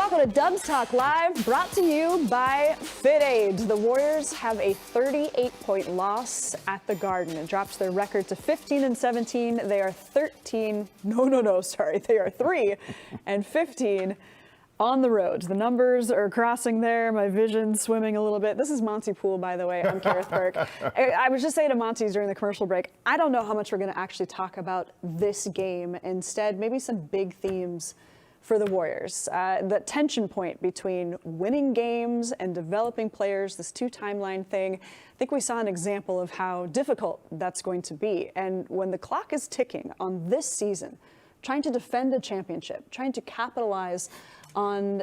Welcome to Dubs Talk Live, brought to you by FitAid. The Warriors have a 38-point loss at the Garden. It drops their record to 15-17. They are 3-15 on the road. The numbers are crossing there. My vision's swimming a little bit. This is Monte Poole, by the way. I'm Kerith Burke. I was just saying to Monte during the commercial break, I don't know how much we're going to actually talk about this game. Instead, maybe some big themes for the Warriors. The tension point between winning games and developing players, this two-timeline thing. I think we saw an example of how difficult that's going to be. And when the clock is ticking on this season, trying to defend a championship, trying to capitalize on,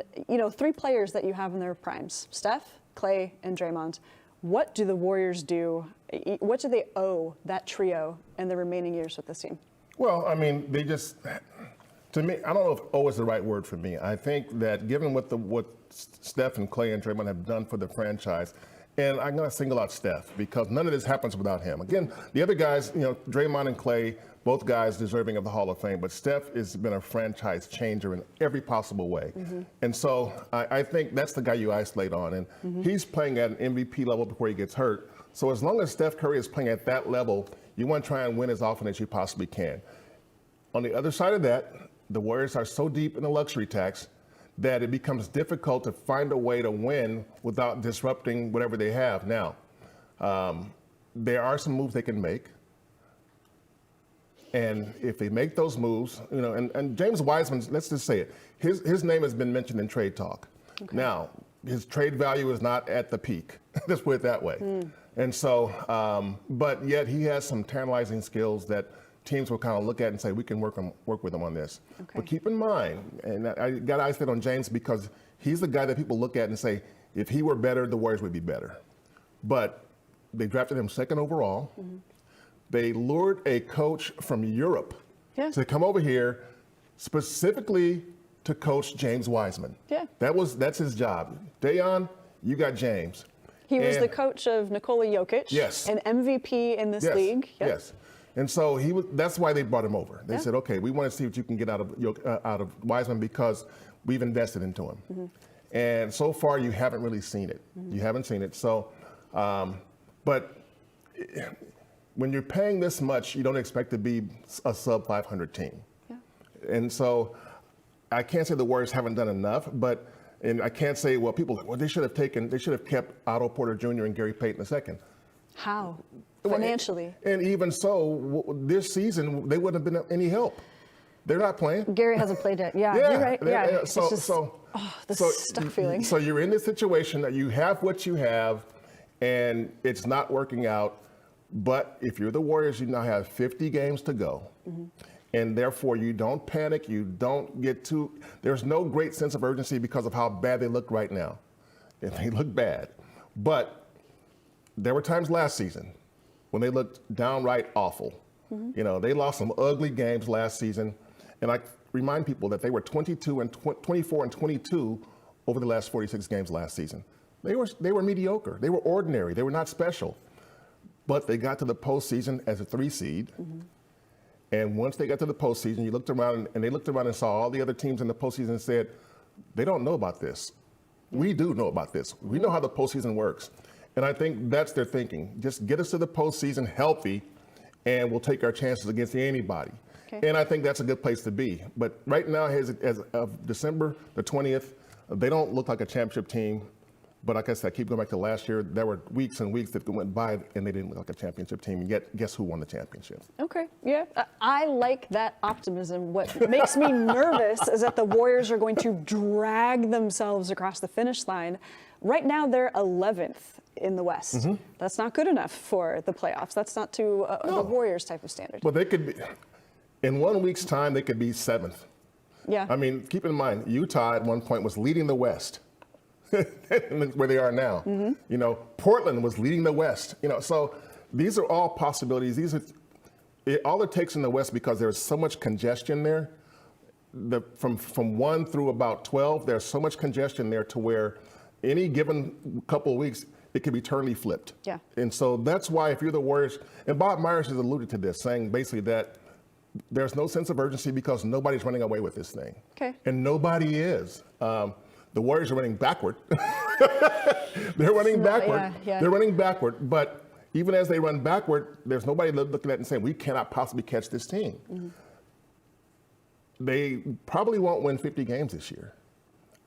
three players that you have in their primes, Steph, Clay, and Draymond. What do the Warriors do? What do they owe that trio in the remaining years with this team? Well, I mean, they just, to me, I don't know if "owe" is the right word for me. I think that given what Steph and Clay and Draymond have done for the franchise, and I'm going to single out Steph because none of this happens without him. Again, the other guys, Draymond and Clay, both guys deserving of the Hall of Fame, but Steph has been a franchise changer in every possible way. Mm-hmm. And so I think that's the guy you isolate on. And he's playing at an MVP level before he gets hurt. So as long as Steph Curry is playing at that level, you want to try and win as often as you possibly can. On the other side of that, the Warriors are so deep in the luxury tax that it becomes difficult to find a way to win without disrupting whatever they have. Now, there are some moves they can make. And if they make those moves, and James Wiseman, let's just say it, his name has been mentioned in trade talk. Okay. Now, his trade value is not at the peak. Let's put it that way. And so, but yet he has some tantalizing skills that teams will kind of look at and say, we can work with him on this. Okay. But keep in mind, and I got to isolate on James because he's the guy that people look at and say, if he were better, the Warriors would be better. But they drafted him second overall. Mm-hmm. They lured a coach from Europe to come over here specifically to coach James Wiseman. Yeah. That's his job. Dayon, you got James. He was the coach of Nikola Jokic. Yes. An MVP in this league. Yep. Yes. And so that's why they brought him over. They said, okay, we want to see what you can get out of Wiseman because we've invested into him. Mm-hmm. And so far you haven't really seen it. Mm-hmm. You haven't seen it. So, but when you're paying this much, you don't expect to be a sub 500 team. Yeah. And so I can't say the Warriors haven't done enough, and I can't say, they should have kept Otto Porter Jr. and Gary Payton II. How? Financially. And even so, this season, they wouldn't have been any help. They're not playing. Gary hasn't played yet. Yeah, you're right. Yeah. This stuck feeling. So you're in this situation that you have what you have, and it's not working out. But if you're the Warriors, you now have 50 games to go. Mm-hmm. And therefore, you don't panic. You don't get there's no great sense of urgency because of how bad they look right now. And they look bad. But there were times last season when they looked downright awful. Mm-hmm. They lost some ugly games last season. And I remind people that they were 24 and 22 over the last 46 games last season. They were mediocre. They were ordinary. They were not special. But they got to the postseason as a 3 seed. Mm-hmm. And once they got to the postseason, you looked around and they looked around and saw all the other teams in the postseason and said, they don't know about this. We do know about this. We know how the postseason works. And I think that's their thinking. Just get us to the postseason healthy and we'll take our chances against anybody. Okay. And I think that's a good place to be. But right now, as of December the 20th, they don't look like a championship team. But like I said, I keep going back to last year. There were weeks and weeks that went by and they didn't look like a championship team. And yet, guess who won the championship? Okay, yeah. I like that optimism. What makes me nervous is that the Warriors are going to drag themselves across the finish line. Right now, they're 11th in the West. Mm-hmm. That's not good enough for the playoffs. That's not to the Warriors type of standard. But they could be, in 1 week's time, they could be 7th. Yeah. I mean, keep in mind, Utah at one point was leading the West. Where they are now. Mm-hmm. Portland was leading the West. So these are all possibilities. All it takes in the West, because there's so much congestion there. From 1 through about 12, there's so much congestion there to where any given couple of weeks it can be totally flipped. Yeah. And so that's why if you're the Warriors, and Bob Myers has alluded to this, saying basically that there's no sense of urgency because nobody's running away with this thing. Okay. And nobody is. The Warriors are running backward. They're running backward. They're running backward. But even as they run backward, there's nobody looking at it and saying, we cannot possibly catch this team. Mm-hmm. They probably won't win 50 games this year.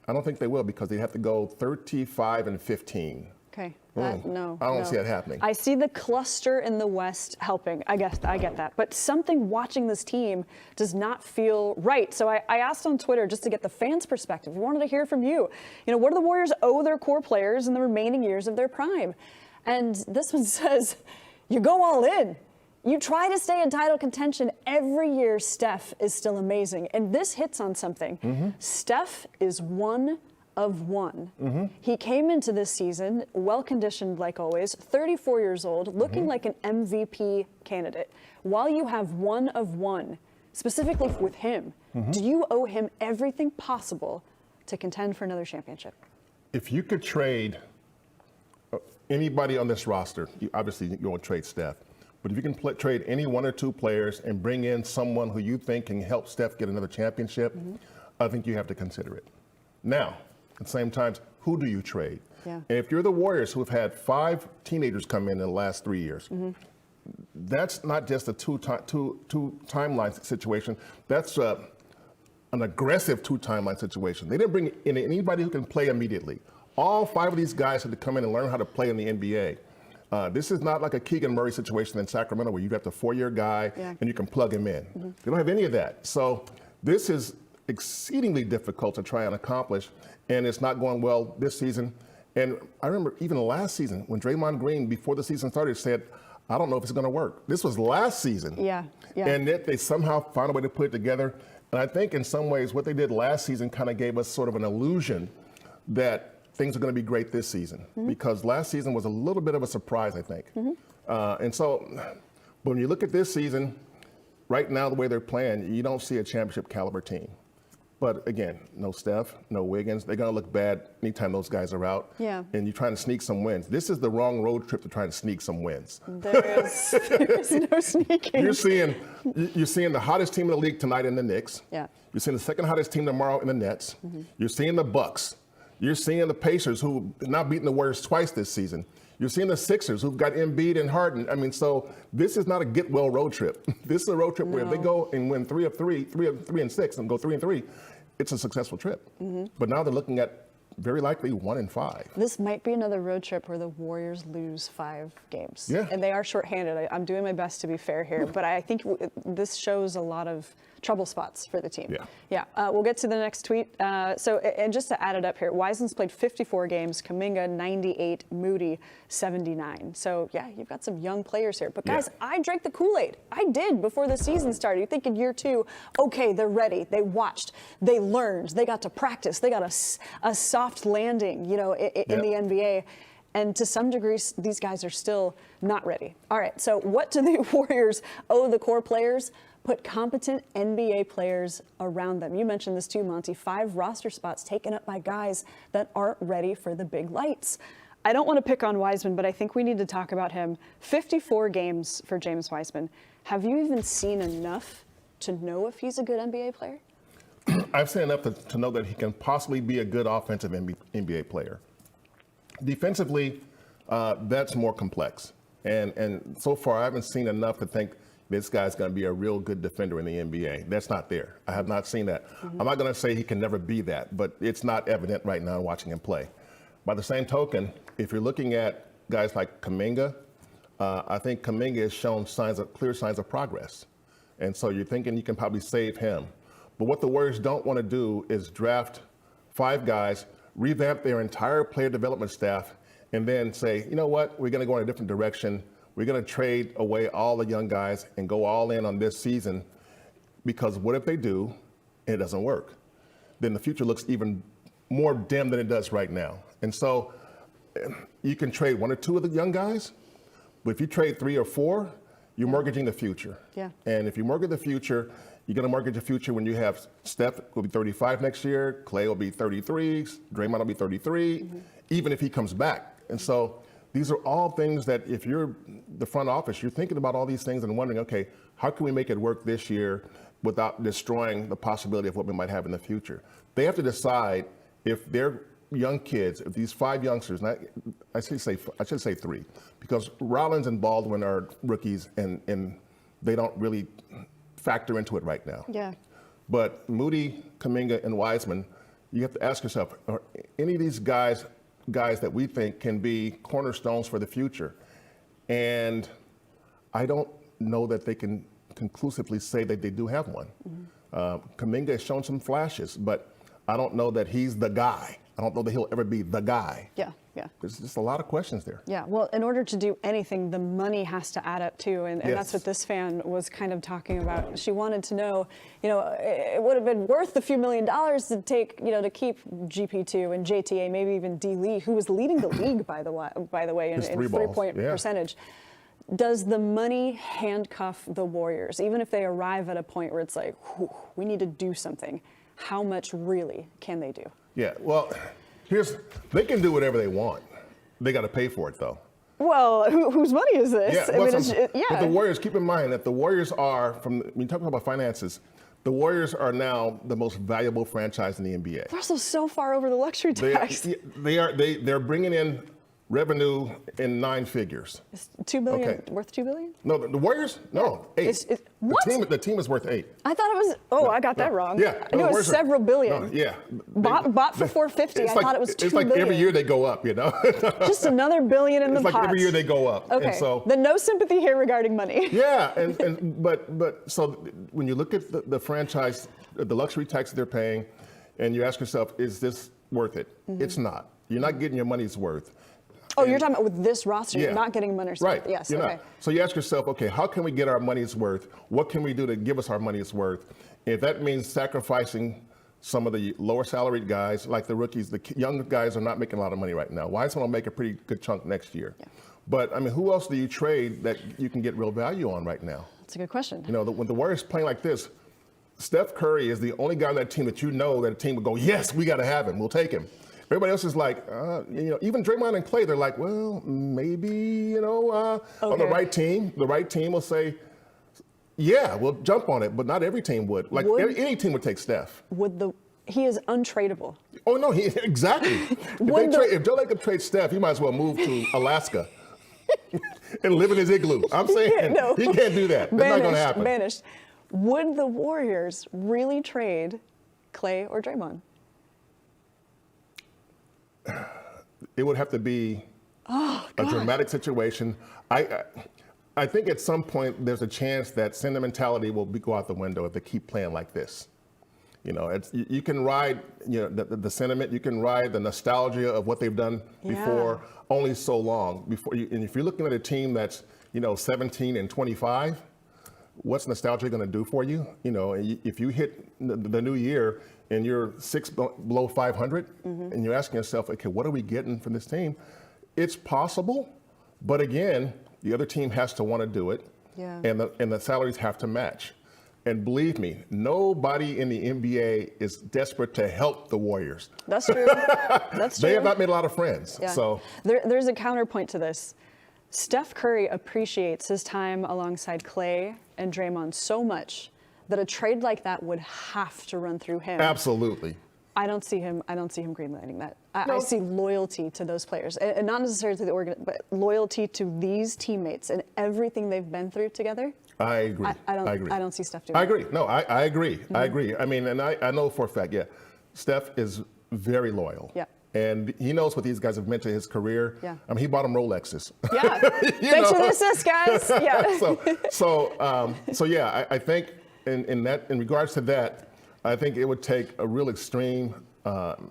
I don't think they will because they have to go 35-15. Okay. No. I don't see that happening. I see the cluster in the West helping. I get that. But something watching this team does not feel right. So I asked on Twitter just to get the fans' perspective. We wanted to hear from you. What do the Warriors owe their core players in the remaining years of their prime? And this one says, you go all in. You try to stay in title contention every year. Steph is still amazing. And this hits on something. Mm-hmm. Steph is one of one. Mm-hmm. He came into this season well-conditioned like always, 34 years old, looking like an MVP candidate. While you have one of one, specifically with him, do you owe him everything possible to contend for another championship? If you could trade anybody on this roster, obviously you won't trade Steph, but if you can trade any one or two players and bring in someone who you think can help Steph get another championship, I think you have to consider it. Now, at the same time, who do you trade? Yeah. And if you're the Warriors who have had 5 teenagers come in the last 3 years, that's not just a two timeline situation. That's an aggressive 2 timeline situation. They didn't bring in anybody who can play immediately. All 5 of these guys had to come in and learn how to play in the NBA. This is not like a Keegan Murray situation in Sacramento where you got the 4-year guy and you can plug him in. They don't have any of that. So this is exceedingly difficult to try and accomplish, and it's not going well this season. And I remember even last season when Draymond Green, before the season started, said, I don't know if it's going to work. This was last season. And yet they somehow found a way to put it together. And I think in some ways what they did last season kind of gave us sort of an illusion that things are going to be great this season, because last season was a little bit of a surprise, I think. And so when you look at this season, right now the way they're playing, you don't see a championship caliber team. But again, no Steph, no Wiggins. They're going to look bad anytime those guys are out. And you're trying to sneak some wins. This is the wrong road trip to try and sneak some wins. There's no sneaking. You're seeing the hottest team in the league tonight in the Knicks. You're seeing the second hottest team tomorrow in the Nets. You're seeing the Bucks. You're seeing the Pacers, who now beaten the Warriors twice this season. You're seeing the Sixers, who've got Embiid and Harden. I mean, so this is not a get-well road trip. This is a road trip where if they go and win 3 of 3 and 6, and go 3 and 3, it's a successful trip. But now they're looking at very likely 1 and 5. This might be another road trip where the Warriors lose 5 games. And they are shorthanded. I'm doing my best to be fair here, but I think this shows a lot of trouble spots for the team. We'll get to the next tweet. And just to add it up here, Wiseman's played 54 games, Kuminga 98, Moody 79. So you've got some young players here. But guys, I drank the Kool-Aid. I did before the season started. You think in year 2, okay, they're ready. They watched, they learned, they got to practice, they got a soft landing, in the NBA. And to some degree, these guys are still not ready. All right, so what do the Warriors owe the core players? Put competent NBA players around them. You mentioned this too, Monte. 5 roster spots taken up by guys that aren't ready for the big lights. I don't want to pick on Wiseman, but I think we need to talk about him. 54 games for James Wiseman. Have you even seen enough to know if he's a good NBA player? I've seen enough to know that he can possibly be a good offensive NBA player. Defensively, that's more complex. And so far, I haven't seen enough to think this guy's going to be a real good defender in the NBA. That's not there. I have not seen that. I'm not going to say he can never be that, but it's not evident right now watching him play. By the same token, if you're looking at guys like Kuminga, I think Kuminga has shown clear signs of progress. And so you're thinking you can probably save him. But what the Warriors don't want to do is draft 5 guys, revamp their entire player development staff, and then say, you know what, we're going to go in a different direction. We're going to trade away all the young guys and go all in on this season, because what if they do and it doesn't work? Then the future looks even more dim than it does right now. And so you can trade 1 or 2 of the young guys, but if you trade 3 or 4, you're mortgaging the future. And if you mortgage the future, you're going to mortgage the future when you have Steph will be 35 next year, Clay will be 33, Draymond will be 33, even if he comes back. And so these are all things that if you're the front office, you're thinking about all these things and wondering, okay, how can we make it work this year without destroying the possibility of what we might have in the future? They have to decide if they're young kids, if these 5 youngsters, and I should say 3, because Rollins and Baldwin are rookies and they don't really factor into it right now. Yeah. But Moody, Kuminga, and Wiseman, you have to ask yourself, are any of these guys that we think can be cornerstones for the future? And I don't know that they can conclusively say that they do have one. Kuminga has shown some flashes, but I don't know that he's the guy. I don't know that he'll ever be the guy. Yeah, yeah. There's just a lot of questions there. Yeah, well, in order to do anything, the money has to add up too, and that's what this fan was kind of talking about. She wanted to know, it would have been worth a few $1 million to take, to keep GP2 and JTA, maybe even D. Lee, who was leading the league, by the way, in three-point percentage. Does the money handcuff the Warriors, even if they arrive at a point where it's like, we need to do something? How much really can they do? Yeah, well, they can do whatever they want. They got to pay for it, though. Well, whose money is this? Yeah, but the Warriors, keep in mind that the Warriors are, when you talk about finances, the Warriors are now the most valuable franchise in the NBA. They're also so far over the luxury tax. They're bringing in revenue in 9 figures. Is $2 billion worth $2 billion? No, the Warriors? No, 8. What? The team is worth 8. I thought it was. I got that wrong. Yeah, I knew it was several billion. Bought for 450. I thought it was $2 billion. It's like every year they go up, Just another billion in the pot. It's like every year they go up. Okay. And so, then no sympathy here regarding money. Yeah, but so when you look at the franchise, the luxury tax they're paying, and you ask yourself, is this worth it? It's not. You're not getting your money's worth. Oh, you're talking about with this roster, you're not getting money's worth. Right. Yes, you're okay. Not. So you ask yourself, okay, how can we get our money's worth? What can we do to give us our money's worth? If that means sacrificing some of the lower salaried guys, like the rookies, the young guys are not making a lot of money right now. Wiseman will make a pretty good chunk next year. Yeah. But, who else do you trade that you can get real value on right now? That's a good question. When the Warriors playing like this, Steph Curry is the only guy on that team that that a team would go, yes, we got to have him. We'll take him. Everybody else is like, even Draymond and Clay, they're like, well, maybe, on the right team will say, yeah, we'll jump on it, but not every team would. Like any team would take Steph. He is untradeable. Oh no, exactly. If Joe Lacob trades Steph, he might as well move to Alaska and live in his igloo. I'm saying he can't do that. That's not going to happen. Banished. Would the Warriors really trade Clay or Draymond? It would have to be a dramatic situation. I think at some point there's a chance that sentimentality will go out the window if they keep playing like this. You can ride the sentiment, you can ride the nostalgia of what they've done before only so long. And if you're looking at a team that's 17 and 25, what's nostalgia going to do for you? If you hit the new year and you're 6 below 500, and you're asking yourself, okay, what are we getting from this team? It's possible, but again, the other team has to want to do it, and the salaries have to match. And believe me, nobody in the NBA is desperate to help the Warriors. That's true. That's true. They have not made a lot of friends. Yeah. So there's a counterpoint to this. Steph Curry appreciates his time alongside Clay and Draymond so much that a trade like that would have to run through him. Absolutely. I don't see him greenlighting that. I see loyalty to those players, and not necessarily to the organ, but loyalty to these teammates and everything they've been through together. I agree. I don't see Steph doing that. I agree. No, I agree. I agree. And I know for a fact, Steph is very loyal. Yeah. And he knows what these guys have meant to his career. Yeah. He bought them Rolexes. Yeah. Thanks for the assist, guys. Yeah. I think in regards to that, I think it would take a real extreme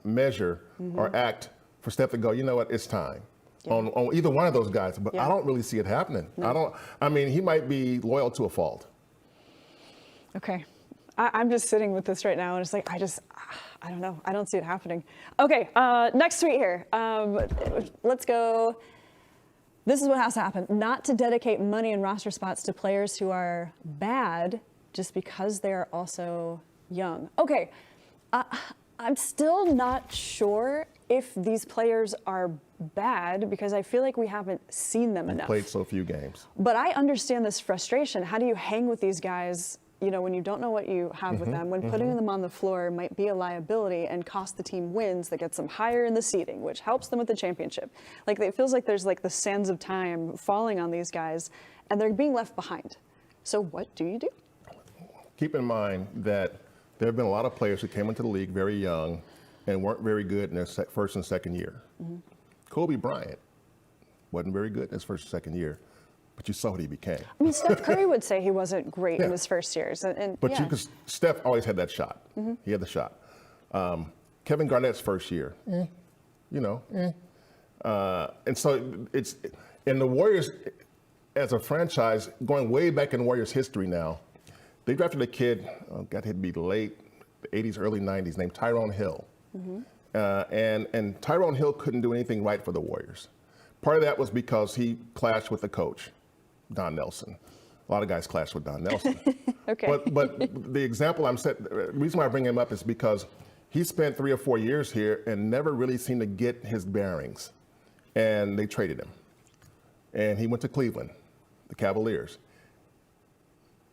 measure or act for Steph to go, you know what, it's time. On either one of those guys, but I don't really see it happening. No. He might be loyal to a fault. Okay. I'm just sitting with this right now, and it's like, I don't know. I don't see it happening. Okay, next tweet here. Let's go. This is what has to happen. Not to dedicate money and roster spots to players who are bad just because they are also young. Okay, I'm still not sure if these players are bad because I feel like we haven't seen them enough. Played so few games. But I understand this frustration. How do you hang with these guys, you know, when you don't know what you have with them, when putting them on the floor might be a liability and cost the team wins that gets them higher in the seeding, which helps them with the championship. Like, it feels like there's like the sands of time falling on these guys, and they're being left behind. So what do you do? Keep in mind that there have been a lot of players who came into the league very young and weren't very good in their first and second year. Kobe Bryant wasn't very good in his first and second year, but you saw what he became. I mean, Steph Curry would say he wasn't great in his first years. But Steph always had that shot. He had the shot. Kevin Garnett's first year, you know. And so it's, and the Warriors, as a franchise, going way back in Warriors history now, they drafted a kid, got to be late 80s, early 90s, named Tyrone Hill. And Tyrone Hill couldn't do anything right for the Warriors. Part of that was because he clashed with the coach, Don Nelson. A lot of guys clashed with Don Nelson. Okay. But the example the reason why I bring him up is because he spent 3 or 4 years here and never really seemed to get his bearings. And they traded him. And he went to Cleveland, the Cavaliers.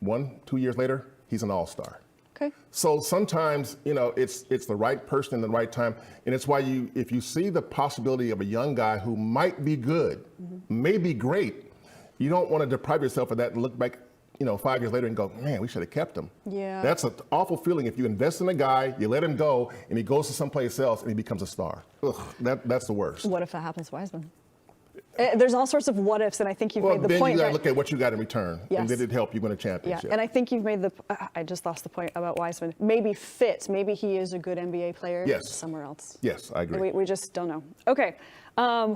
1-2 years later, he's an all-star. Okay. So sometimes, you know, it's the right person in the right time. And it's why if you see the possibility of a young guy who might be good, may be great, you don't want to deprive yourself of that and look back, you know, 5 years later and go, man, we should have kept him. Yeah. That's an awful feeling if you invest in a guy, you let him go, and he goes to someplace else and he becomes a star. Ugh, that's the worst. What if that happens to Wiseman? There's all sorts of what ifs, and I think you've made the then point. You got to right? look at what you got in return, Yes. and did it help you win a championship? Yeah, and I think you've made I just lost the point about Wiseman. Maybe fit. Maybe he is a good NBA player. Yes. Somewhere else. Yes, I agree. We just don't know. Okay. Let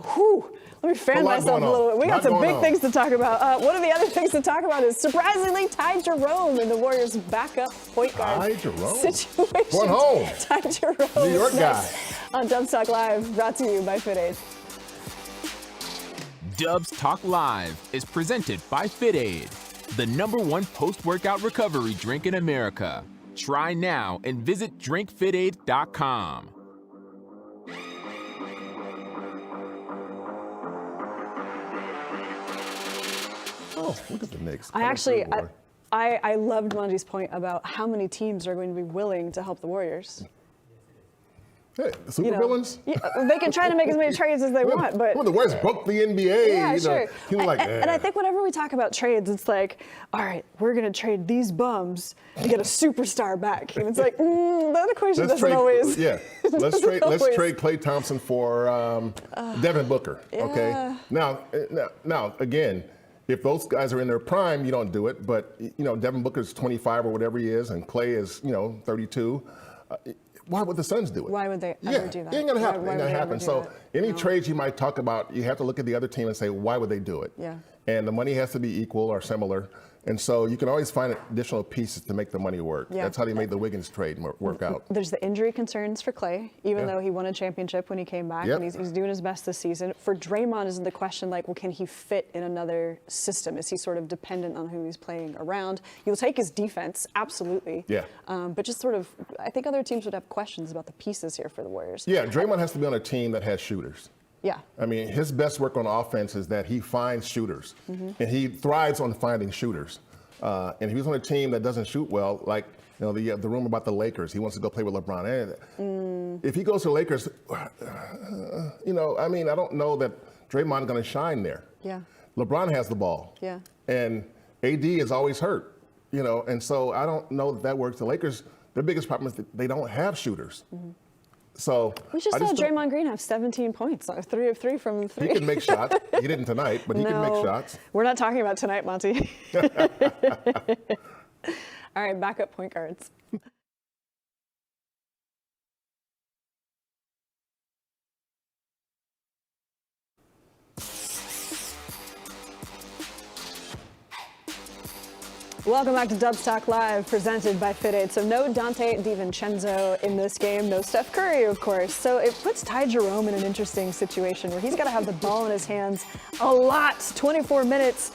me fan myself a little bit. We got some big things to talk about. One of the other things to talk about is surprisingly Ty Jerome in the Warriors' backup point guard Ty Jerome. situation. Going home. Ty Jerome. New York guy. On Dubs Talk Live, brought to you by FitAid. Dubs Talk Live is presented by FitAid, the #1 post-workout recovery drink in America. Try now and visit drinkfitaid.com. Oh, look at the Knicks. I loved Monte's point about how many teams are going to be willing to help the Warriors. Hey, the supervillains? Yeah, they can try to make as many trades as they want, but the Warriors broke the NBA. Yeah, sure. And I think whenever we talk about trades, it's like, all right, we're going to trade these bums to get a superstar back, and it's like that equation doesn't always. Yeah, let's trade Klay Thompson for Devin Booker. Yeah. Okay. Now again, if those guys are in their prime, you don't do it. But you know, Devin Booker's 25 or whatever he is, and Klay is 32. Why would the Suns do it? Why would they ever do that? It ain't gonna happen. Why Ain't gonna happen. So any No. trades you might talk about, you have to look at the other team and say, why would they do it? Yeah. And the money has to be equal or similar. And so you can always find additional pieces to make the money work. Yeah. That's how they made the Wiggins trade work out. There's the injury concerns for Klay, even though he won a championship when he came back, and he's doing his best this season. For Draymond, is the question like, well, can he fit in another system? Is he sort of dependent on who he's playing around? You'll take his defense, absolutely. Yeah. But just sort of, I think other teams would have questions about the pieces here for the Warriors. Yeah, Draymond has to be on a team that has shooters. Yeah. I mean, his best work on offense is that he finds shooters, and he thrives on finding shooters. And if he's on a team that doesn't shoot well, like the rumor about the Lakers, he wants to go play with LeBron. If he goes to the Lakers, I don't know that Draymond's going to shine there. Yeah. LeBron has the ball. Yeah. And AD is always hurt, and so I don't know that works. The Lakers, their biggest problem is that they don't have shooters. So We just saw Draymond Green have 17 points, 3 of 3 from 3. He can make shots. He didn't tonight, but he can make shots. We're not talking about tonight, Monte. All right, backup point guards. Welcome back to Dubs Talk Live, presented by FitAid. So no Dante DiVincenzo in this game, no Steph Curry, of course. So it puts Ty Jerome in an interesting situation where he's got to have the ball in his hands a lot, 24 minutes.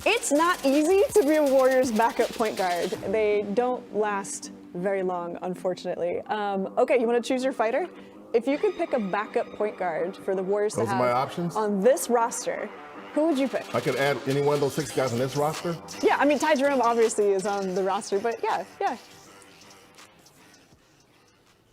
It's not easy to be a Warriors backup point guard. They don't last very long, unfortunately. Okay, you want to choose your fighter? If you could pick a backup point guard for the Warriors to have my options? on this roster, Who would you pick? I could add any one of those 6 guys on this roster. Yeah, I mean, Ty Jerome obviously is on the roster, but yeah.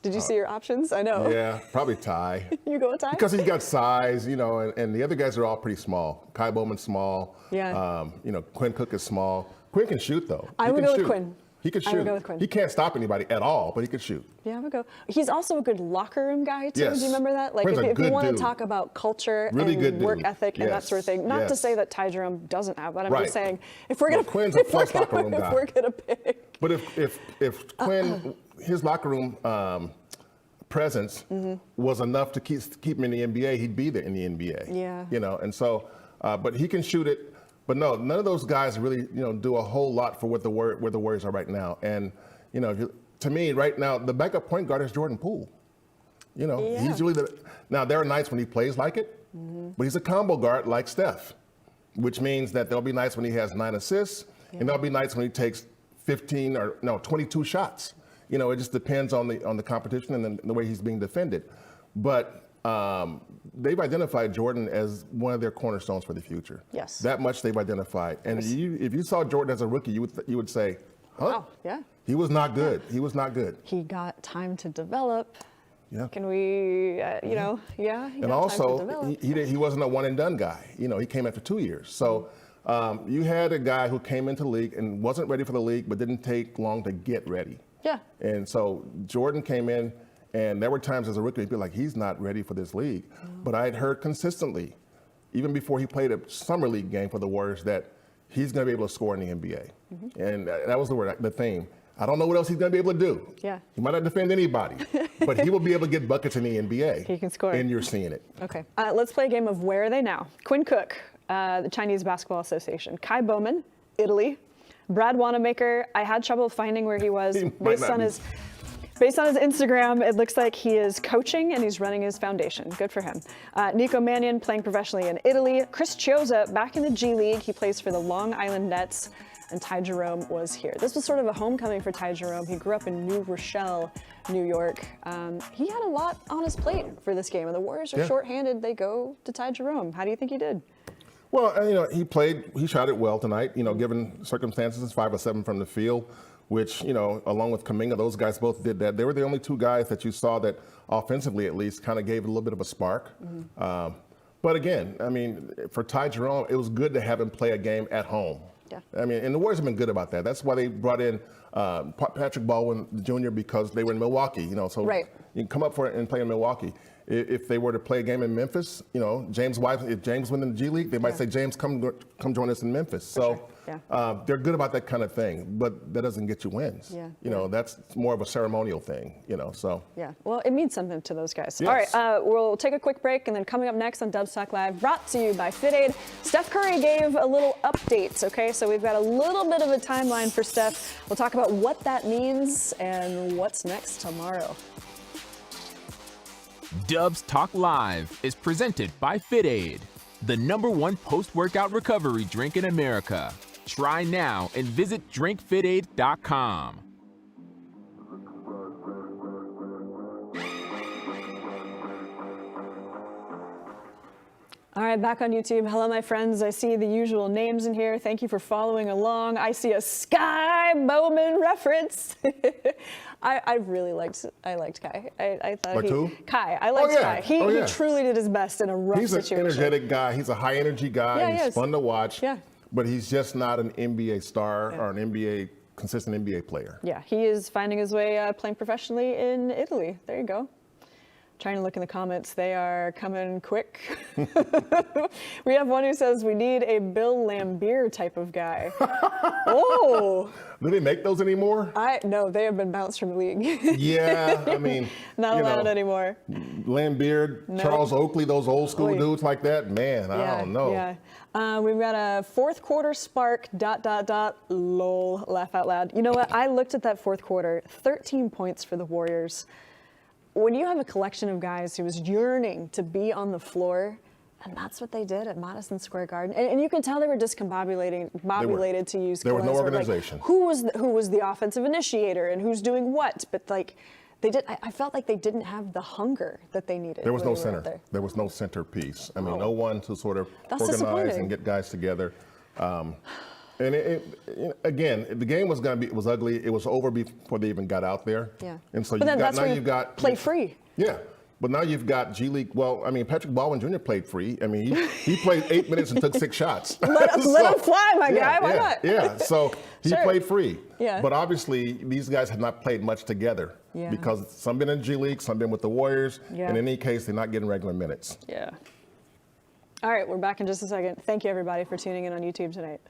Did you see your options? I know. Yeah, probably Ty. You go with Ty? Because he's got size, and the other guys are all pretty small. Kai Bowman's small. Yeah. Quinn Cook is small. Quinn can shoot, though. I would go with Quinn. He could shoot. I would go with Quinn. He can't stop anybody at all, but he could shoot. Yeah, I would go. He's also a good locker room guy, too. Yes. Do you remember that? Like, Quinn's if you want dude. to talk about culture Really and good work dude. ethic and that sort of thing. Not to say that Ty Jerome doesn't have that. I'm just saying, if we're going to Quinn's a plus locker room guy. If we're going to pick. But if Quinn, his locker room presence was enough to keep him in the NBA, he'd be there in the NBA. Yeah. And so, but he can shoot it. But no, none of those guys really, do a whole lot for where the Warriors are right now. And, to me, right now, the backup point guard is Jordan Poole. He's really now there are nights when he plays like it, but he's a combo guard like Steph, which means that there'll be nights when he has 9 assists, and there'll be nights when he takes 22 shots. It just depends on the competition and the way he's being defended. But they've identified Jordan as one of their cornerstones for the future. Yes. That much they've identified. And if you saw Jordan as a rookie, you would say, huh? Wow, yeah. He was not good. He was not good. He got time to develop. Yeah. Can we, He And got also, time to develop. he wasn't a one and done guy. He came after 2 years. So you had a guy who came into the league and wasn't ready for the league, but didn't take long to get ready. Yeah. And so Jordan came in, and there were times as a rookie, he'd be like, he's not ready for this league. But I had heard consistently, even before he played a summer league game for the Warriors, that he's going to be able to score in the NBA. And that was the theme. I don't know what else he's going to be able to do. Yeah. He might not defend anybody, but he will be able to get buckets in the NBA. He can score. And you're seeing it. Okay. Let's play a game of Where Are They Now? Quinn Cook, the Chinese Basketball Association. Kai Bowman, Italy. Brad Wanamaker, I had trouble finding where he was. Based on his Instagram, it looks like he is coaching and he's running his foundation. Good for him. Nico Mannion playing professionally in Italy. Chris Chioza back in the G League. He plays for the Long Island Nets. And Ty Jerome was here. This was sort of a homecoming for Ty Jerome. He grew up in New Rochelle, New York. He had a lot on his plate for this game, and the Warriors are shorthanded. They go to Ty Jerome. How do you think he did? Well, he shot it well tonight, given circumstances, 5 or 7 from the field, which, along with Kuminga, those guys both did that. They were the only 2 guys that you saw that offensively, at least, kind of gave it a little bit of a spark. But again, for Ty Jerome, it was good to have him play a game at home. Yeah. And the Warriors have been good about that. That's why they brought in Patrick Baldwin Jr. because they were in Milwaukee, so right. You can come up for it and play in Milwaukee. If they were to play a game in Memphis, if James went in the G League, they might say, James, come join us in Memphis. So they're good about that kind of thing, but that doesn't get you wins. That's more of a ceremonial thing, so. Yeah, well, it means something to those guys. Yes. All right, we'll take a quick break, and then coming up next on Dubs Talk Live, brought to you by FitAid, Steph Curry gave a little update, okay? So we've got a little bit of a timeline for Steph. We'll talk about what that means and what's next tomorrow. Dubs Talk Live is presented by FitAid, the #1 post-workout recovery drink in America. Try now and visit drinkfitaid.com. All right, back on YouTube. Hello, my friends. I see the usual names in here. Thank you for following along. I see a Sky Bowman reference. I really liked Kai. I thought who? Kai. I liked Kai. He truly did his best in a rough situation. He's an energetic guy. He's a high energy guy. Yeah, he's fun to watch. Yeah. But he's just not an NBA star or an consistent NBA player. Yeah, he is finding his way playing professionally in Italy. There you go. Trying to look in the comments. They are coming quick. We have one who says we need a Bill Laimbeer type of guy. Oh. Do they make those anymore? No, they have been bounced from the league. Yeah, Not allowed anymore. Laimbeer, Charles Oakley, those old school dudes like that. Man, I don't know. Yeah. We've got a fourth quarter spark, ... lol, laugh out loud. You know what? I looked at that fourth quarter, 13 points for the Warriors. When you have a collection of guys who was yearning to be on the floor, and that's what they did at Madison Square Garden, and you can tell they were discombobulated to use. There was no organization. Like, who was the offensive initiator and who's doing what? But I felt like they didn't have the hunger that they needed. There was when no they were out center. there. There was no centerpiece. I mean, no one to sort of That's organize disappointing. and get guys together. And again, the game was going to be, it was ugly. It was over before they even got out there. Yeah. And so But then that's where you've got play free. Yeah. But now you've got G League. Well, I mean, Patrick Baldwin Jr. played free. I mean, he played 8 minutes and took 6 shots. Let him fly, my guy. Why not? Yeah. So he Sure. played free. Yeah. But obviously, these guys have not played much together. Yeah. Because some been in G League, some been with the Warriors. Yeah. And in any case, they're not getting regular minutes. Yeah. All right, we're back in just a second. Thank you, everybody, for tuning in on YouTube tonight.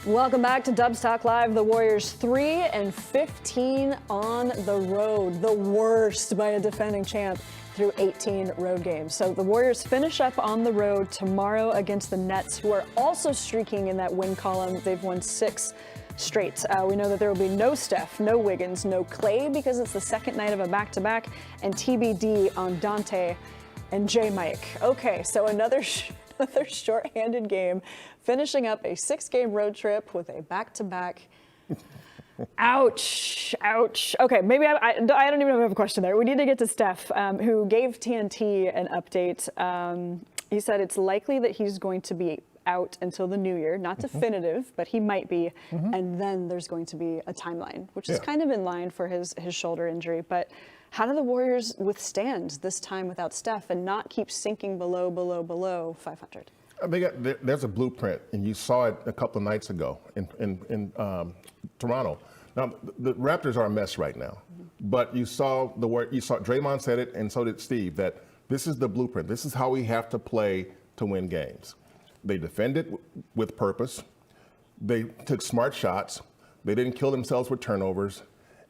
Welcome back to Dubs Talk Live. The Warriors 3-15 on the road, the worst by a defending champ through 18 road games. So the Warriors finish up on the road tomorrow against the Nets, who are also streaking in that win column. They've won 6 straight. We know that there will be no Steph, no Wiggins, no Clay because it's the second night of a back-to-back, and TBD on Dante and J. Mike. Okay, so another shorthanded game, finishing up a 6-game road trip with a back-to-back. Ouch, ouch. Okay, maybe I don't even have a question there. We need to get to Steph, who gave TNT an update. He said it's likely that he's going to be out until the new year, not definitive, but he might be. And then there's going to be a timeline, which is kind of in line for his shoulder injury. But how do the Warriors withstand this time without Steph and not keep sinking below 500? There's a blueprint, and you saw it a couple of nights ago in Toronto. Now, the Raptors are a mess right now, but you saw Draymond said it, and so did Steve, that this is the blueprint. This is how we have to play to win games. They defended with purpose. They took smart shots. They didn't kill themselves with turnovers,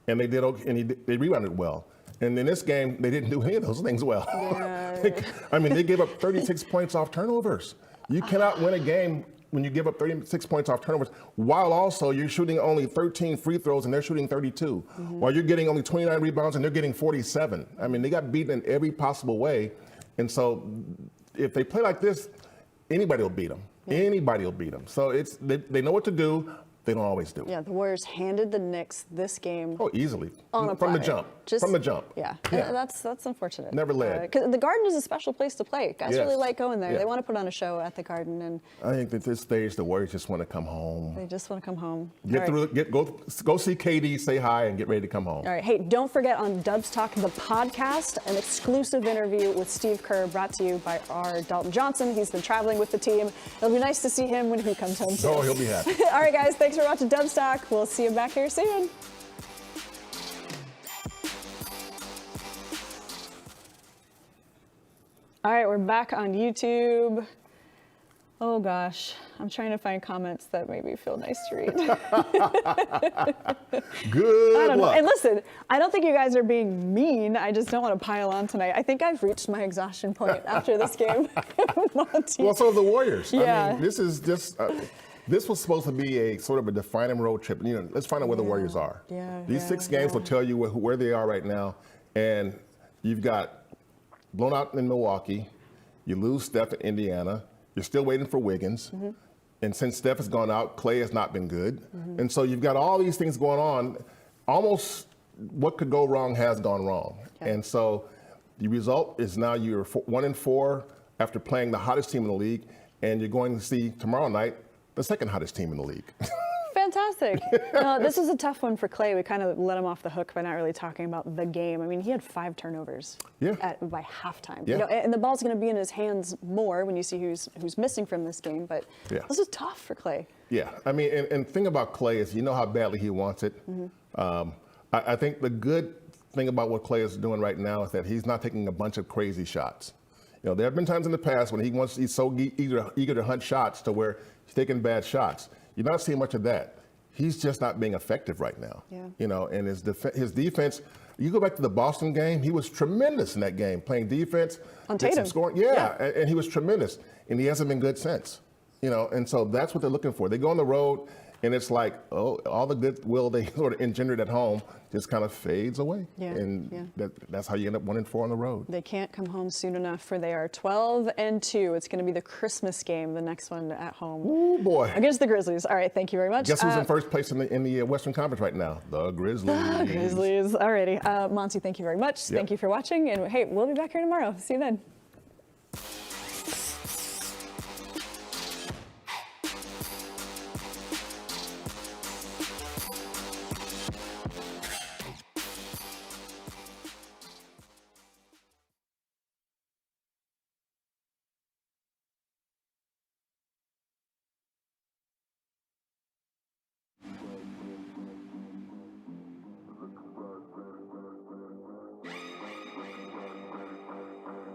and they they rebounded well. And in this game, they didn't do any of those things well. Yeah. I mean, they gave up 36 points off turnovers. You cannot win a game when you give up 36 points off turnovers, while also you're shooting only 13 free throws and they're shooting 32, while you're getting only 29 rebounds and they're getting 47. I mean, they got beaten in every possible way. And so if they play like this, anybody will beat them. Yeah. Anybody will beat them. So they know what to do. They don't always do. Yeah, the Warriors handed the Knicks this game. Oh, easily. From the jump. From the jump. Yeah. That's unfortunate. Never led. Because the Garden is a special place to play. Guys really like going there. Yeah. They want to put on a show at the Garden. And I think at this stage, the Warriors just want to come home. They just want to come home. Go see KD, say hi, and get ready to come home. All right. Hey, don't forget on Dubs Talk, the podcast, an exclusive interview with Steve Kerr brought to you by our Dalton Johnson. He's been traveling with the team. It'll be nice to see him when he comes home, too. Oh, he'll be happy. All right, guys. Thanks for watching Dubs Talk. We'll see you back here soon. All right, we're back on YouTube. Oh gosh, I'm trying to find comments that make me feel nice to read. Good luck. And listen, I don't think you guys are being mean. I just don't want to pile on tonight. I think I've reached my exhaustion point after this game. Monte. Well, so the Warriors. Yeah. I mean, this is just. This was supposed to be a sort of a defining road trip. You know, let's find out where the Warriors are. These 6 games will tell you where they are right now. And you've got blown out in Milwaukee. You lose Steph in Indiana. You're still waiting for Wiggins. And since Steph has gone out, Clay has not been good. And so you've got all these things going on. Almost what could go wrong has gone wrong. And so the result is now you're 1-4 after playing the hottest team in the league. And you're going to see tomorrow night the second hottest team in the league. Fantastic. No, this was a tough one for Clay. We kind of let him off the hook by not really talking about the game. I mean, he had 5 turnovers by halftime. You know, and the ball's going to be in his hands more when you see who's missing from this game. But this is tough for Clay. Yeah, I mean, and the thing about Clay is you know how badly he wants it. I think the good thing about what Clay is doing right now is that he's not taking a bunch of crazy shots. You know, there have been times in the past when he's so eager to hunt shots to where he's taking bad shots. You're not seeing much of that. He's just not being effective right now. You know, and his defense. You go back to the Boston game; he was tremendous in that game, playing defense, on Tatum, scoring. And he was tremendous, and he hasn't been good since. You know, and so that's what they're looking for. They go on the road, And it's like, oh, all the goodwill they sort of engendered at home just kind of fades away. Yeah, and that's how you end up 1-4 on the road. They can't come home soon enough, for they are 12-2. It's going to be the Christmas game, the next one at home. Oh boy! Against the Grizzlies. All right, thank you very much. Guess who's in first place in the Western Conference right now? The Grizzlies. Grizzlies. All righty. Monte, thank you very much. Yep. Thank you for watching. And hey, we'll be back here tomorrow. See you then.